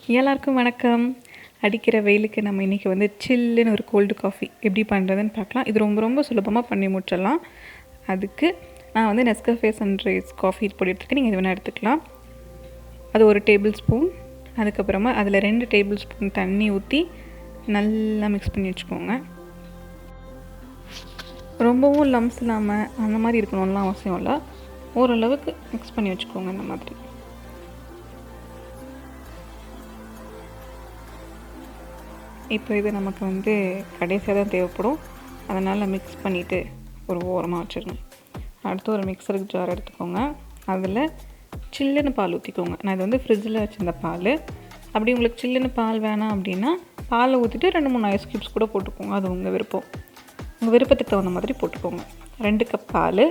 எல்லாருக்கும் வணக்கம். அடிக்கிற வெயிலுக்கு நம்ம இன்றைக்கி வந்து சில்லுன்னு ஒரு கோல்டு காஃபி எப்படி பண்ணுறதுன்னு பார்க்கலாம். இது ரொம்ப ரொம்ப சுலபமாக பண்ணி முடிச்சிடலாம். அதுக்கு நான் வந்து நெஸ்கஃபே சன்ரைஸ் காஃபி பொடி எடுத்துருக்கேன். நீங்கள் இது வேணால் எடுத்துக்கலாம். அது 1 டேபிள் ஸ்பூன். அதுக்கப்புறமா அதில் 2 டேபிள் ஸ்பூன் தண்ணி ஊற்றி நல்லா மிக்ஸ் பண்ணி வச்சுக்கோங்க. ரொம்பவும் லம்ஸ் இல்லாமல் அந்த மாதிரி இருக்கணும்லாம் அவசியம் இல்லை. ஓரளவுக்கு மிக்ஸ் பண்ணி வச்சுக்கோங்க. இந்த மாதிரி இப்போ இது நமக்கு வந்து கடைசியாக தான் தேவைப்படும். அதனால் மிக்ஸ் பண்ணிவிட்டு ஒரு ஓரமாக வச்சிடணும். அடுத்து ஒரு மிக்சருக்கு ஜார் எடுத்துக்கோங்க. அதில் சில்லுன்னு பால் ஊற்றிக்கோங்க. நான் இது வந்து ஃப்ரிட்ஜில் வச்சுருந்த பால். அப்படி உங்களுக்கு சில்லுன்னு பால் வேணாம் அப்படின்னா பாலை ஊற்றிட்டு 2-3 ஐஸ் க்யூப்ஸ் கூட போட்டுக்கோங்க. அது உங்கள் விருப்பம். உங்கள் விருப்பத்துக்கு தகுந்த மாதிரி போட்டுக்கோங்க. 2 கப் பால்,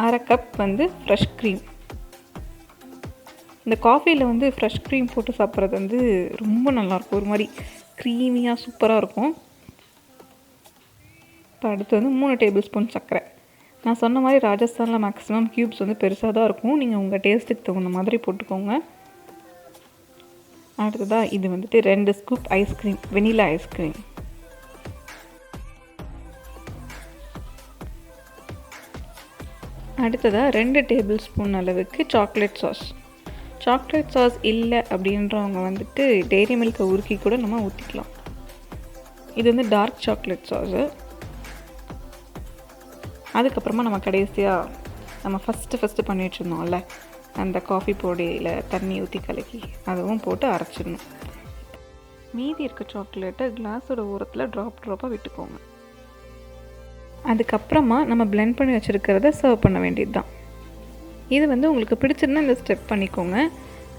1/2 கப் வந்து ஃப்ரெஷ் க்ரீம். இந்த காஃபியில் வந்து ஃப்ரெஷ் க்ரீம் போட்டு சாப்பிட்றது வந்து ரொம்ப நல்லாயிருக்கும். ஒரு மாதிரி க்ரீமியாக சூப்பராக இருக்கும். இப்போ அடுத்து வந்து 3 டேபிள் ஸ்பூன் சர்க்கரை. நான் சொன்ன மாதிரி ராஜஸ்தானில் மேக்ஸிமம் க்யூப்ஸ் வந்து பெருசாக தான் இருக்கும். நீங்கள் உங்கள் டேஸ்ட்டுக்கு தகுந்த மாதிரி போட்டுக்கோங்க. அடுத்ததாக இது வந்துட்டு 2 ஸ்கூப் ஐஸ்கிரீம், வெனிலா ஐஸ்கிரீம். அடுத்ததாக 2 டேபிள் ஸ்பூன் அளவுக்கு சாக்லேட் சாஸ். சாக்லேட் சாஸ் இல்லை அப்படின்றவங்க வந்துட்டு டெய்ரி மில்கை உருக்கி கூட நம்ம ஊற்றிக்கலாம். இது வந்து டார்க் சாக்லேட் சாஸு. அதுக்கப்புறமா நம்ம கடைசியாக நம்ம ஃபஸ்ட்டு பண்ணி வச்சுருந்தோம்ல, அந்த காஃபி பொடியில் தண்ணி ஊற்றி கலக்கி அதுவும் போட்டு அரைச்சிடணும். மீதி இருக்க சாக்லேட்டை கிளாஸோட ஓரத்தில் ட்ராப்பாக விட்டுக்கோங்க. அதுக்கப்புறமா நம்ம பிளெண்ட் பண்ணி வச்சுருக்கிறத சர்வ் பண்ண வேண்டியது தான். இது வந்து உங்களுக்கு பிடிச்சிருந்தா இந்த ஸ்டெப் பண்ணிக்கோங்க.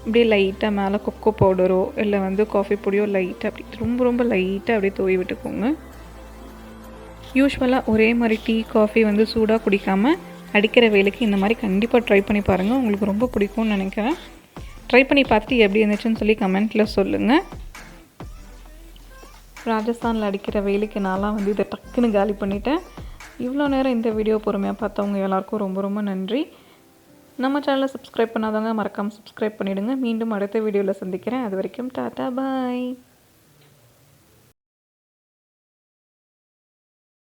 அப்படியே லைட்டாக மேலே கொக்கோ பவுடரோ இல்லை வந்து காஃபி பொடியோ லைட்டாக அப்படி ரொம்ப லைட்டாக அப்படியே தூவி விட்டுக்கோங்க. யூஸ்வலாக ஒரே மாதிரி டீ காஃபி வந்து சூடாக குடிக்காமல் அடிக்கிற வெயிலுக்கு இந்த மாதிரி கண்டிப்பாக ட்ரை பண்ணி பாருங்கள். உங்களுக்கு ரொம்ப பிடிக்கும்னு நினைக்கிறேன். ட்ரை பண்ணி பார்த்துட்டு எப்படி இருந்துச்சுன்னு சொல்லி கமெண்ட்டில் சொல்லுங்கள். ராஜஸ்தானில் அடிக்கிற வெயிலுக்கு நான்லாம் வந்து இதை டக்குன்னு காலி பண்ணிட்டேன். இவ்வளோ நேரம் இந்த வீடியோ பொறுமையாக பார்த்தவங்க எல்லாருக்கும் ரொம்ப நன்றி. நம்ம சேனலை சப்ஸ்கிரைப் பண்ணாதவங்க மறக்காமல் சப்ஸ்கிரைப் பண்ணிவிடுங்க. மீண்டும் அடுத்த வீடியோவில் சந்திக்கிறேன். அது வரைக்கும் டாட்டா பாய்.